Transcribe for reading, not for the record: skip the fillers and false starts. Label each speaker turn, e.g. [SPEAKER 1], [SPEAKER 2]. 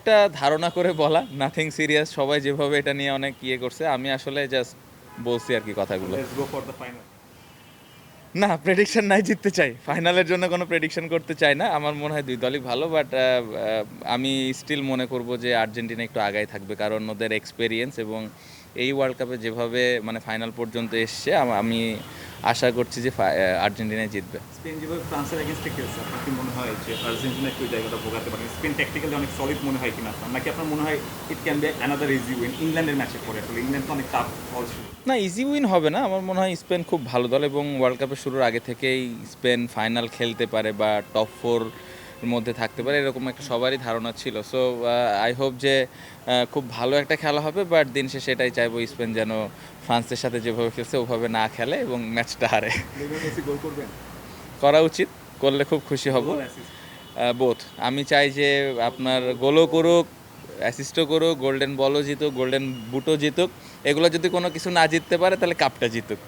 [SPEAKER 1] একটা ধারণা করে বলা, নাথিং সিরিয়াস। সবাই যেভাবে এটা নিয়ে অনেক করছে, আমি আসলে জাস্ট বলছি আর কি কথাগুলো।
[SPEAKER 2] Let's go for the final.
[SPEAKER 1] না, প্রেডিকশন নাই, জিততে চাই। ফাইনালের জন্য কোনো প্রেডিকশন করতে চাই না। আমার মনে হয় দুই দলই ভালো, বাট আমি স্টিল মনে করব যে আর্জেন্টিনা একটু আগায় থাকবে, কারণ ওদের এক্সপেরিয়েন্স এবং এই ওয়ার্ল্ড কাপে যেভাবে মানে ফাইনাল পর্যন্ত এসছে, আমি আশা করছি যে আর্জেন্টিনাই জিতবে।
[SPEAKER 2] স্পেন যেভাবে ফ্রান্সের এগেনস্টে খেলছে, আপনার কি মনে হয় যে আর্জেন্টিনা একটু এই জায়গাটা ভোগাতে পারে? স্পেন টেকনিক্যালি অনেক সলিড মনে হয় কিনা আপনার, নাকি আপনার মনে হয় it can be another easy win ইংল্যান্ডের ম্যাচে পরে? আসলে ইংল্যান্ড তো অনেক টাফ ফল ছিল।
[SPEAKER 1] না, ইজি উইন হবে না। আমার মনে হয় স্পেন খুব ভালো দল এবং ওয়ার্ল্ড কাপের শুরুর আগে থেকেই স্পেন ফাইনাল খেলতে পারে বা টপ ফোর মধ্যে থাকতে পারে, এরকম একটা সবারই ধারণা ছিল। সো আই হোপ যে খুব ভালো একটা খেলা হবে, বাট দিন শেষে এটাই চাইবো স্পেন যেন ফ্রান্সের সাথে যেভাবে খেলছে ওভাবে না খেলে এবং ম্যাচটা হারে।
[SPEAKER 2] লিওনেল মেসি গোল করবেন?
[SPEAKER 1] করা উচিত, করলে খুব খুশি হব।
[SPEAKER 2] Goal assist?
[SPEAKER 1] বোথ। আমি চাই যে আপনার গোলও করুক, অ্যাসিস্টও করুক, গোল্ডেন বলও জিতুক, গোল্ডেন বুটও জিতুক। এগুলো যদি কোনো কিছু না জিততে পারে তাহলে কাপটা জিতুক।